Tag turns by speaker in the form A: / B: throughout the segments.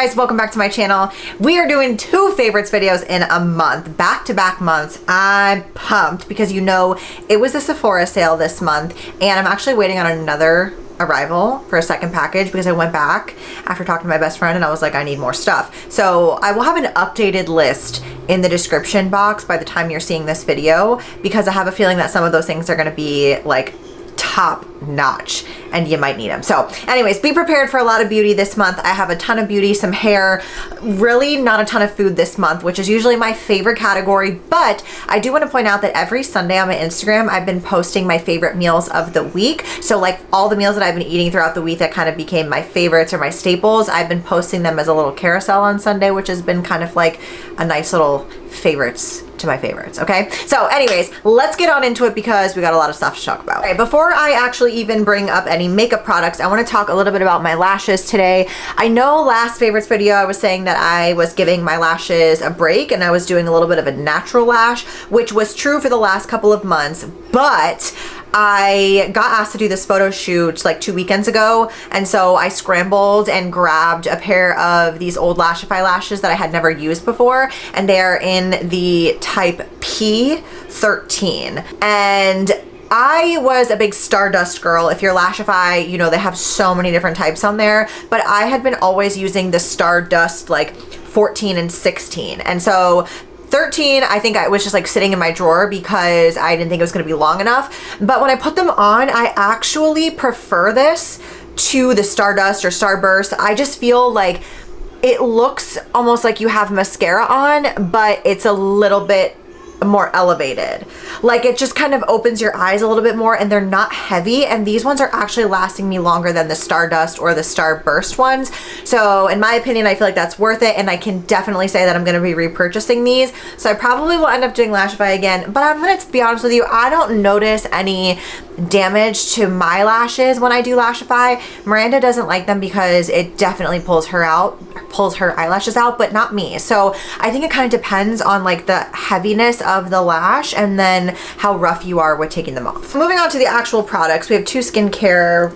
A: guys, welcome back to my channel. We are doing 2 favorites videos in a month, back-to-back months. I'm pumped because you know it was a Sephora sale this month and I'm actually waiting on another arrival for a second package because I went back after talking to my best friend and I was like, I need more stuff. So I will have an updated list in the description box by the time you're seeing this video because I have a feeling that some of those things are going to be like top notch and you might need them. So anyways, be prepared for a lot of beauty this month. I have a ton of beauty, some hair, really not a ton of food this month, which is usually my favorite category. But I do want to point out that every Sunday on my Instagram, I've been posting my favorite meals of the week. So like all the meals that I've been eating throughout the week that kind of became my favorites or my staples, I've been posting them as a little carousel on Sunday, which has been kind of like a nice little favorites to my favorites. Okay, so anyways, let's get on into it because we got a lot of stuff to talk about. Okay, before I actually even bring up any makeup products, I want to talk a little bit about my lashes today. I know last favorites video I was saying that I was giving my lashes a break and I was doing a little bit of a natural lash, which was true for the last couple of months, but I got asked to do this photo shoot like 2 weekends ago, and so I scrambled and grabbed a pair of these old Lashify lashes that I had never used before, and they're in the type P13. And I was a big Stardust girl. If you're Lashify, you know they have so many different types on there, but I had been always using the Stardust like 14 and 16, and so 13, I think I was just like sitting in my drawer because I didn't think it was going to be long enough. But when I put them on, I actually prefer this to the Stardust or Starburst. I just feel like it looks almost like you have mascara on, but it's a little bit more elevated. Like it just kind of opens your eyes a little bit more and they're not heavy, and these ones are actually lasting me longer than the Stardust or the Starburst ones. So in my opinion, I feel like that's worth it, and I can definitely say that I'm going to be repurchasing these. So I probably will end up doing Lashify again, but I'm going to be honest with you, I don't notice any damage to my lashes when I do Lashify. Miranda doesn't like them because it definitely pulls her eyelashes out, but not me. So I think it kind of depends on like the heaviness of the lash and then how rough you are with taking them off. Moving on to the actual products, we have 3 skincare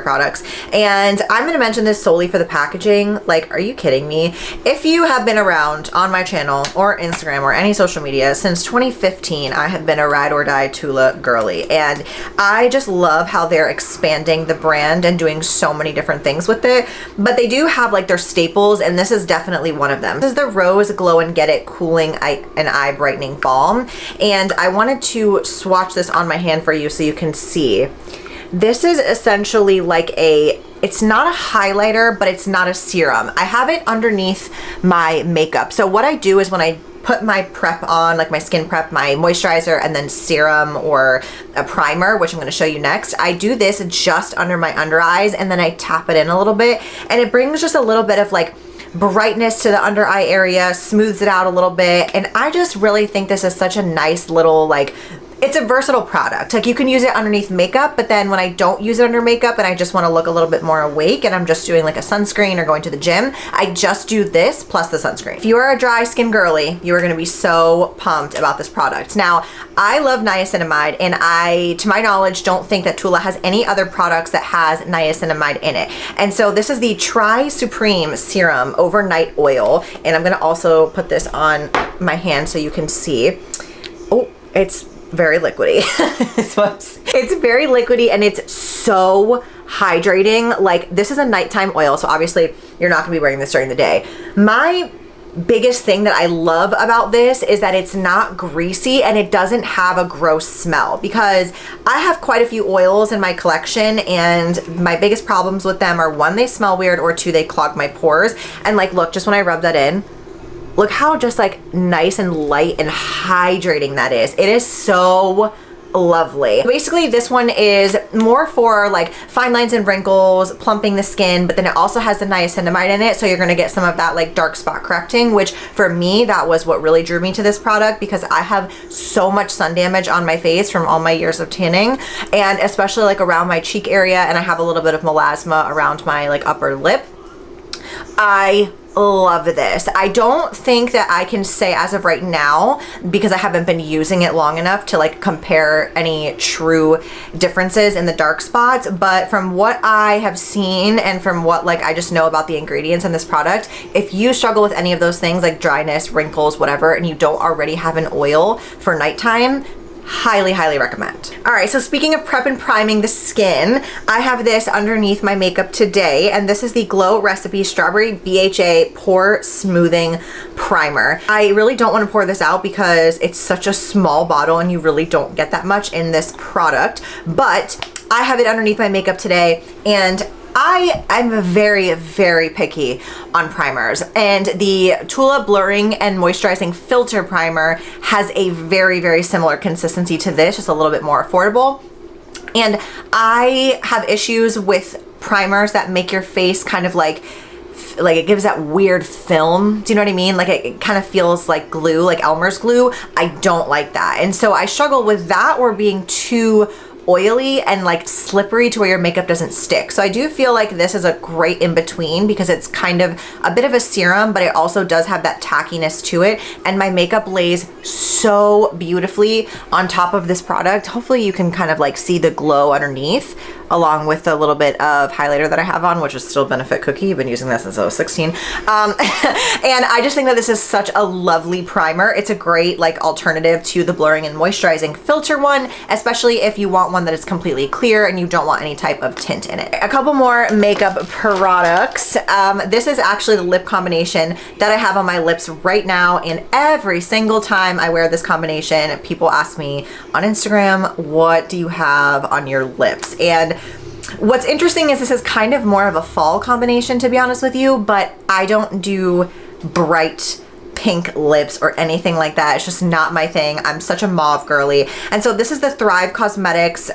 A: products, and I'm going to mention this solely for the packaging. Like, are you kidding me? If you have been around on my channel or Instagram or any social media since 2015, I have been a ride or die Tula girly, and I just love how they're expanding the brand and doing so many different things with it. But they do have like their staples, and this is definitely one of them. This is the Rose Glow and Get It Cooling and Eye Brightening Balm, and I wanted to swatch this on my hand for you so you can see. This is essentially like it's not a highlighter, but it's not a serum. I have it underneath my makeup. So what I do is when I put my prep on, like my skin prep, my moisturizer, and then serum or a primer, which I'm going to show you next, I do this just under my under eyes, and then I tap it in a little bit, and it brings just a little bit of like brightness to the under eye area, smooths it out a little bit, and I just really think this is such a nice little like, it's a versatile product. Like you can use it underneath makeup, but then when I don't use it under makeup and I just want to look a little bit more awake and I'm just doing like a sunscreen or going to the gym, I just do this plus the sunscreen. If you are a dry skin girly, you are going to be so pumped about this product. Now, I love niacinamide, and I, to my knowledge, don't think that Tula has any other products that has niacinamide in it. And so this is the Tri Supreme Serum Overnight Oil, and I'm going to also put this on my hand so you can see. Oh, it's very liquidy. It's very liquidy and it's so hydrating. Like, this is a nighttime oil, so obviously you're not gonna be wearing this during the day. My biggest thing that I love about this is that it's not greasy and it doesn't have a gross smell, because I have quite a few oils in my collection and my biggest problems with them are 1, they smell weird, or 2, they clog my pores. And like, look, just when I rub that in, look how just like nice and light and hydrating that is. It is so lovely. Basically, this one is more for like fine lines and wrinkles, plumping the skin, but then it also has the niacinamide in it, so you're gonna get some of that like dark spot correcting, which for me, that was what really drew me to this product, because I have so much sun damage on my face from all my years of tanning, and especially like around my cheek area, and I have a little bit of melasma around my like upper lip. I love this. I don't think that I can say as of right now, because I haven't been using it long enough to like compare any true differences in the dark spots, but from what I have seen and from what like I just know about the ingredients in this product, if you struggle with any of those things like dryness, wrinkles, whatever, and you don't already have an oil for nighttime, highly recommend. All right, so speaking of prep and priming the skin, I have this underneath my makeup today, and this is the Glow Recipe Strawberry BHA Pore Smoothing Primer. I really don't want to pour this out because it's such a small bottle and you really don't get that much in this product, but I have it underneath my makeup today, and I'm very picky on primers, and the Tula Blurring and Moisturizing Filter Primer has a very similar consistency to this, just a little bit more affordable. And I have issues with primers that make your face kind of like it gives that weird film. Do you know what I mean? Like it kind of feels like glue, like Elmer's glue. I don't like that. And so I struggle with that or being too oily and like slippery to where your makeup doesn't stick. So I do feel like this is a great in between because it's kind of a bit of a serum, but it also does have that tackiness to it. And my makeup lays so beautifully on top of this product. Hopefully you can kind of like see the glow underneath, along with the little bit of highlighter that I have on, which is still Benefit Cookie. I've been using this since I was 16. And I just think that this is such a lovely primer. It's a great like alternative to the blurring and moisturizing filter one, especially if you want one that is completely clear and you don't want any type of tint in it. A couple more makeup products. This is actually the lip combination that I have on my lips right now, and every single time I wear this combination, people ask me on Instagram, what do you have on your lips? And what's interesting is this is kind of more of a fall combination, to be honest with you, but I don't do bright pink lips or anything like that. It's just not my thing. I'm such a mauve girly. And so this is the Thrive Cosmetics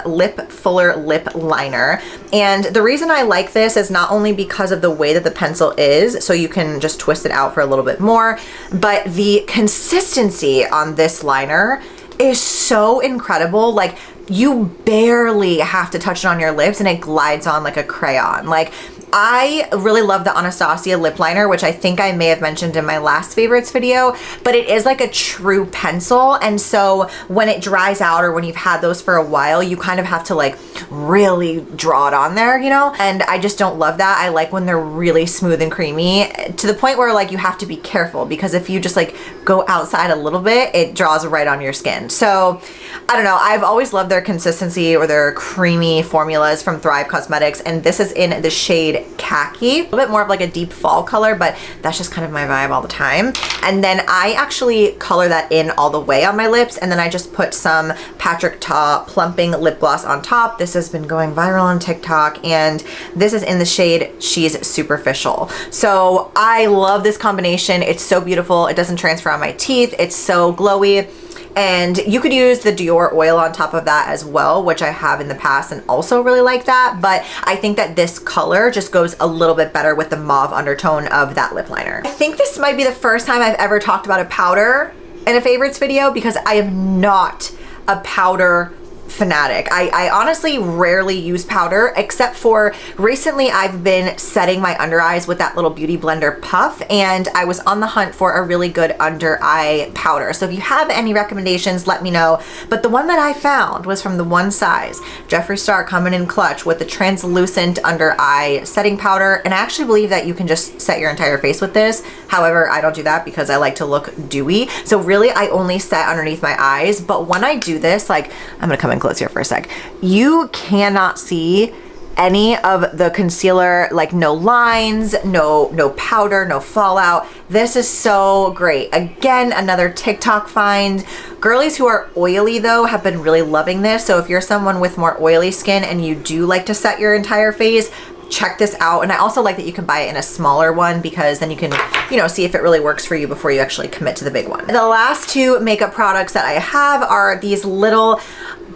A: Lip Fuller Lip Liner. And the reason I like this is not only because of the way that the pencil is, so you can just twist it out for a little bit more, but the consistency on this liner is so incredible. Like, you barely have to touch it on your lips and it glides on like a crayon. Like, I really love the Anastasia lip liner, which I think I may have mentioned in my last favorites video, but it is like a true pencil. And so when it dries out or when you've had those for a while, you kind of have to like really draw it on there, you know? And I just don't love that. I like when they're really smooth and creamy, to the point where like you have to be careful, because if you just like go outside a little bit, it draws right on your skin. So I don't know. I've always loved their consistency or their creamy formulas from Thrive Cosmetics. And this is in the shade Khaki, a little bit more of like a deep fall color, but that's just kind of my vibe all the time. And then I actually color that in all the way on my lips, and then I just put some Patrick Ta plumping lip gloss on top. This has been going viral on TikTok, and this is in the shade She's Superficial. So I love this combination. It's so beautiful. It doesn't transfer on my teeth. It's so glowy. And you could use the Dior oil on top of that as well, which I have in the past and also really like that. But I think that this color just goes a little bit better with the mauve undertone of that lip liner. I think this might be the first time I've ever talked about a powder in a favorites video, because I am not a powder fanatic. I honestly rarely use powder, except for recently I've been setting my under eyes with that little Beauty Blender puff, and I was on the hunt for a really good under eye powder. So if you have any recommendations, let me know. But the one that I found was from the One Size Jeffree Star coming in clutch with the translucent under eye setting powder, and I actually believe that you can just set your entire face with this. However, I don't do that because I like to look dewy. So really I only set underneath my eyes, but when I do this, like, I'm gonna come in close here for a sec. You cannot see any of the concealer, like no lines, no powder, no fallout. This is so great. Again, another TikTok find. Girlies who are oily though have been really loving this. So if you're someone with more oily skin and you do like to set your entire face, check this out. And I also like that you can buy it in a smaller one, because then you can, you know, see if it really works for you before you actually commit to the big one. The last two makeup products that I have are these little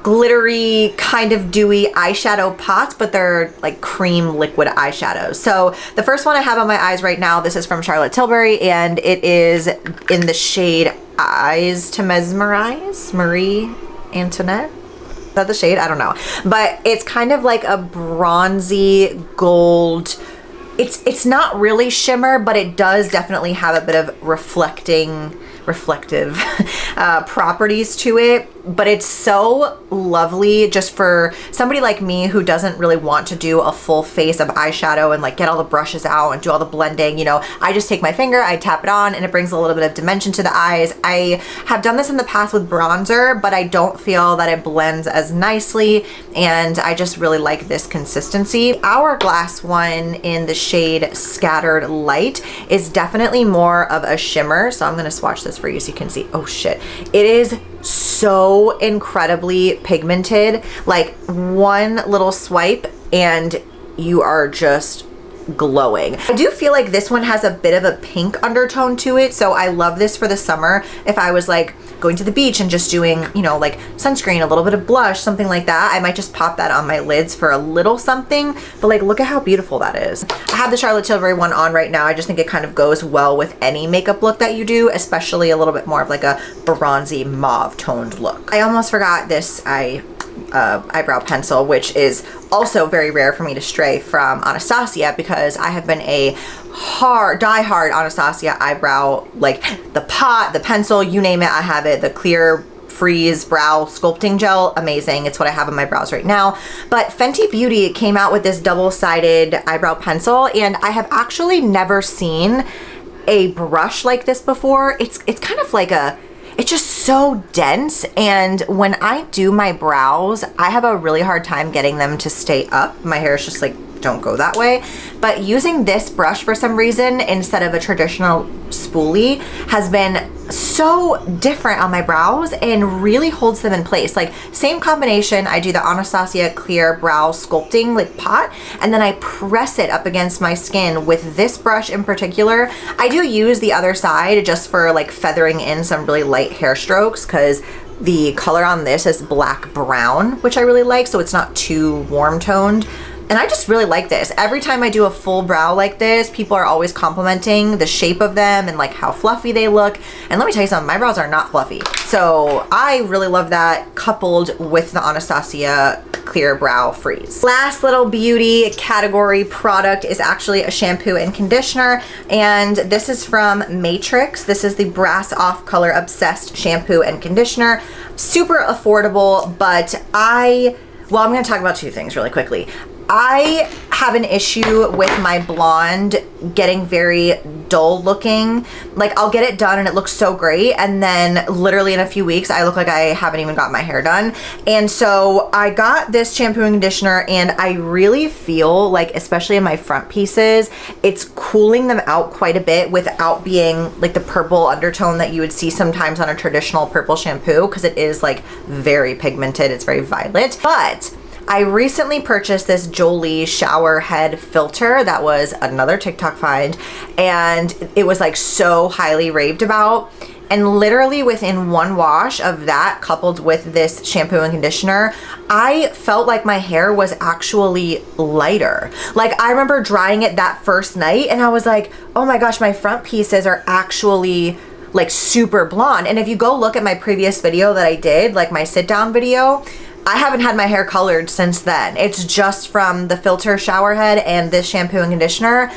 A: glittery, kind of dewy eyeshadow pots, but they're like cream liquid eyeshadows. So the first one I have on my eyes right now, this is from Charlotte Tilbury, and it is in the shade Eyes to Mesmerize, Marie Antoinette. Is that the shade? I don't know. But it's kind of like a bronzy gold it's not really shimmer, but it does definitely have a bit of reflective properties to it. But it's so lovely just for somebody like me who doesn't really want to do a full face of eyeshadow and like get all the brushes out and do all the blending. You know, I just take my finger, I tap it on, and it brings a little bit of dimension to the eyes. I have done this in the past with bronzer, but I don't feel that it blends as nicely, and I just really like this consistency. Hourglass one in the shade Scattered Light is definitely more of a shimmer, so I'm gonna swatch this for you so you can see. Oh shit, it is so incredibly pigmented. Like one little swipe and you are just glowing. I do feel like this one has a bit of a pink undertone to it, so I love this for the summer. If I was like going to the beach and just doing, you know, like sunscreen, a little bit of blush, something like that, I might just pop that on my lids for a little something. But like, look at how beautiful that is. I have the Charlotte Tilbury one on right now. I just think it kind of goes well with any makeup look that you do, especially a little bit more of like a bronzy mauve toned look. I almost forgot this eyebrow pencil, which is also very rare for me to stray from Anastasia, because I have been a die-hard Anastasia eyebrow, like the pot, the pencil, you name it, I have it. The clear freeze brow sculpting gel, amazing. It's what I have on my brows right now. But Fenty Beauty came out with this double-sided eyebrow pencil, and I have actually never seen a brush like this before. It's kind of like it's just so dense, and when I do my brows, I have a really hard time getting them to stay up. My hair is just like, don't go that way. But using this brush for some reason instead of a traditional spoolie has been so different on my brows and really holds them in place. Like same combination, I do the Anastasia clear brow sculpting like pot, and then I press it up against my skin with this brush in particular. I do use the other side just for like feathering in some really light hair strokes, because the color on this is black brown, which I really like, so it's not too warm toned. And I just really like this. Every time I do a full brow like this, people are always complimenting the shape of them and like how fluffy they look. And let me tell you something, my brows are not fluffy. So I really love that, coupled with the Anastasia Clear Brow Freeze. Last little beauty category product is actually a shampoo and conditioner. And this is from Matrix. This is the Brass Off Color Obsessed shampoo and conditioner. Super affordable, but I'm gonna talk about two things really quickly. I have an issue with my blonde getting very dull looking. Like I'll get it done and it looks so great, and then literally in a few weeks I look like I haven't even got my hair done. And so I got this shampoo and conditioner, and I really feel like, especially in my front pieces, it's cooling them out quite a bit without being like the purple undertone that you would see sometimes on a traditional purple shampoo, because it is like very pigmented, it's very violet. But I recently purchased this Jolie shower head filter that was another TikTok find, and it was like so highly raved about. And literally within one wash of that, coupled with this shampoo and conditioner, I felt like my hair was actually lighter. Like I remember drying it that first night and I was like, oh my gosh, my front pieces are actually like super blonde. And if you go look at my previous video that I did, like my sit down video, I haven't had my hair colored since then. It's just from the filter shower head and this shampoo and conditioner.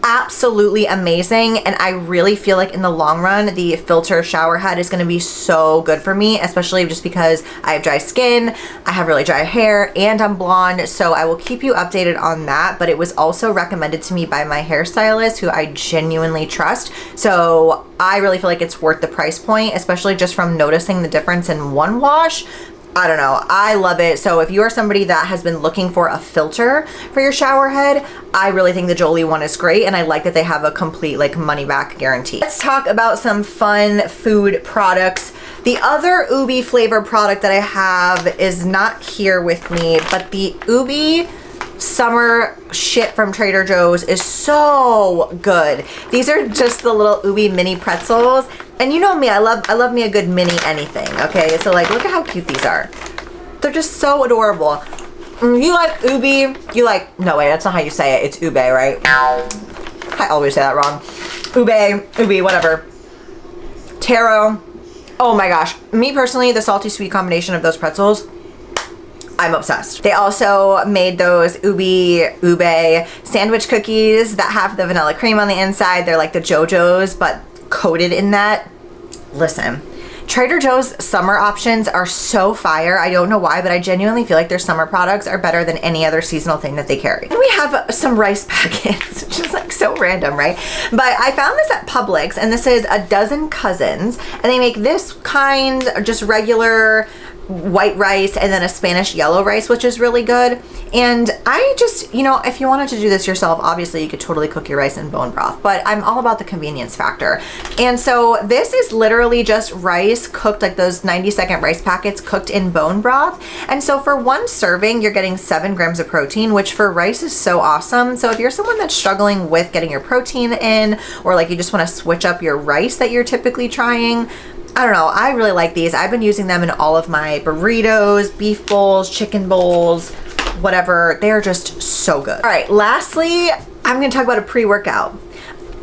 A: Absolutely amazing. And I really feel like in the long run, the filter shower head is gonna be so good for me, especially just because I have dry skin, I have really dry hair, and I'm blonde. So I will keep you updated on that. But it was also recommended to me by my hairstylist, who I genuinely trust. So I really feel like it's worth the price point, especially just from noticing the difference in one wash. I don't know, I love it. So if you are somebody that has been looking for a filter for your shower head, I really think the Jolie one is great, and I like that they have a complete like money back guarantee. Let's talk about some fun food products. The other Ubi flavor product that I have is not here with me, but the Ubi summer shit from Trader Joe's is so good. These are just the little Ubi mini pretzels. And you know me, I love me a good mini anything, okay? So like, look at how cute these are. They're just so adorable. You like Ubi, you like, no wait, that's not how you say it. It's Ube, right? I always say that wrong. Ubi, whatever. Taro. Oh my gosh. Me personally, the salty sweet combination of those pretzels, I'm obsessed. They also made those ube sandwich cookies that have the vanilla cream on the inside. They're like the JoJo's, but coated in that. Listen, Trader Joe's summer options are so fire. I don't know why, but I genuinely feel like their summer products are better than any other seasonal thing that they carry. And we have some rice packets, which is like so random, right? But I found this at Publix, and this is A Dozen Cousins, and they make this kind, just regular white rice, and then a Spanish yellow rice, which is really good. And I just, you know, if you wanted to do this yourself, obviously you could totally cook your rice in bone broth, but I'm all about the convenience factor. And so this is literally just rice cooked, like those 90-second rice packets cooked in bone broth. And so for one serving, you're getting 7 grams of protein, which for rice is so awesome. So if you're someone that's struggling with getting your protein in, or like you just want to switch up your rice that you're typically trying, I don't know, I really like these. I've been using them in all of my burritos, beef bowls, chicken bowls, whatever. They're just so good. All right, lastly, I'm gonna talk about a pre-workout.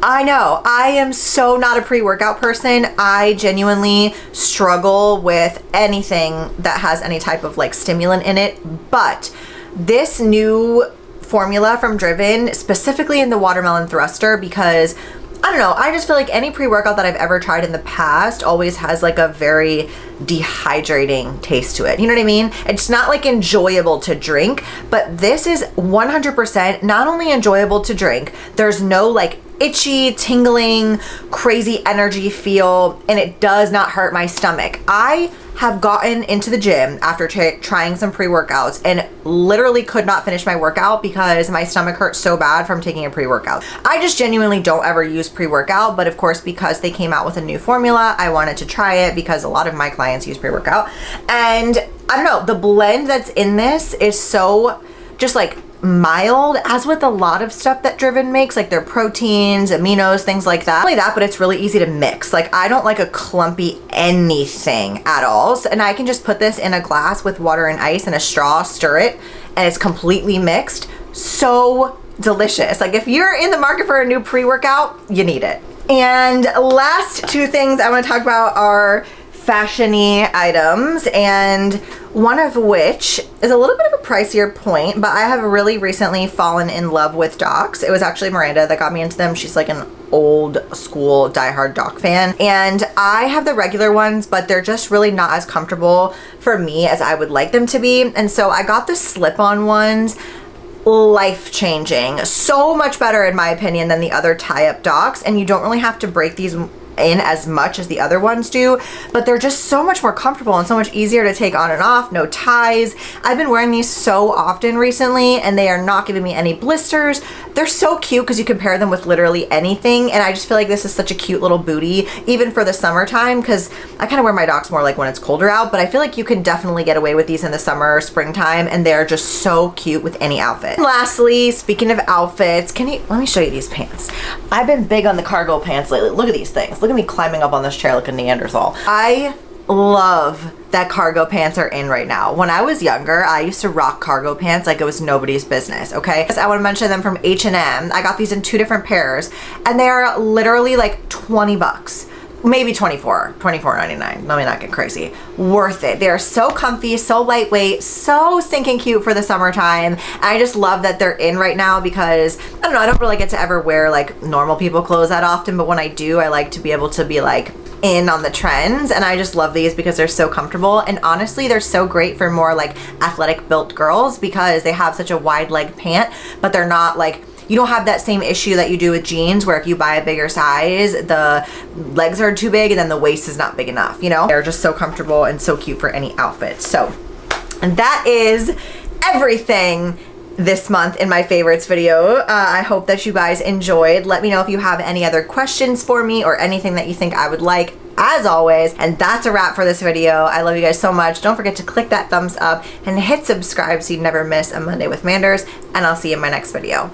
A: I know, I am so not a pre-workout person. I genuinely struggle with anything that has any type of like stimulant in it, but this new formula from Driven, specifically in the watermelon thruster, because I don't know, I just feel like any pre-workout that I've ever tried in the past always has like a very dehydrating taste to it. You know what I mean? It's not like enjoyable to drink, but this is 100% not only enjoyable to drink, there's no like itchy, tingling, crazy energy feel, and it does not hurt my stomach. I have gotten into the gym after trying some pre-workouts and literally could not finish my workout because my stomach hurt so bad from taking a pre-workout. I just genuinely don't ever use pre-workout, but of course, because they came out with a new formula, I wanted to try it because a lot of my clients use pre-workout. And I don't know, the blend that's in this is so just like mild, as with a lot of stuff that Driven makes, like their proteins, aminos, things like that. Not only that, but it's really easy to mix. Like I don't like a clumpy anything at all. So, and I can just put this in a glass with water and ice and a straw, stir it, and it's completely mixed. So delicious. Like if you're in the market for a new pre-workout, you need it. And last 2 things I want to talk about are fashion-y items, and one of which is a little bit of a pricier point, but I have really recently fallen in love with Docs. It was actually Miranda that got me into them. She's like an old school diehard Doc fan, and I have the regular ones, but they're just really not as comfortable for me as I would like them to be. And so I got the slip-on ones. Life-changing. So much better in my opinion than the other tie-up Docs, and you don't really have to break these in as much as the other ones do, but they're just so much more comfortable and so much easier to take on and off. No ties. I've been wearing these so often recently, and they are not giving me any blisters. They're so cute because you can pair them with literally anything, and I just feel like this is such a cute little booty, even for the summertime, because I kind of wear my Docs more like when it's colder out, but I feel like you can definitely get away with these in the summer or springtime, and they're just so cute with any outfit. And lastly, speaking of outfits, let me show you these pants. I've been big on the cargo pants lately. Look at these things. Look at me climbing up on this chair like a Neanderthal. I love that cargo pants are in right now. When I was younger, I used to rock cargo pants like it was nobody's business, okay? I want to mention them from H&M. I got these in 2 different pairs, and they're literally like 20 bucks. Maybe $24.99. Let me not get crazy. Worth it. They are so comfy, so lightweight, so stinking cute for the summertime. And I just love that they're in right now because, I don't know, I don't really get to ever wear like normal people clothes that often, but when I do, I like to be able to be like in on the trends, and I just love these because they're so comfortable. And honestly, they're so great for more like athletic built girls because they have such a wide leg pant, but they're not like, you don't have that same issue that you do with jeans where if you buy a bigger size, the legs are too big and then the waist is not big enough, you know? They're just so comfortable and so cute for any outfit. So, and that is everything this month in my favorites video. I hope that you guys enjoyed. Let me know if you have any other questions for me or anything that you think I would like, as always. And that's a wrap for this video. I love you guys so much. Don't forget to click that thumbs up and hit subscribe so you never miss a Monday with Manders, and I'll see you in my next video.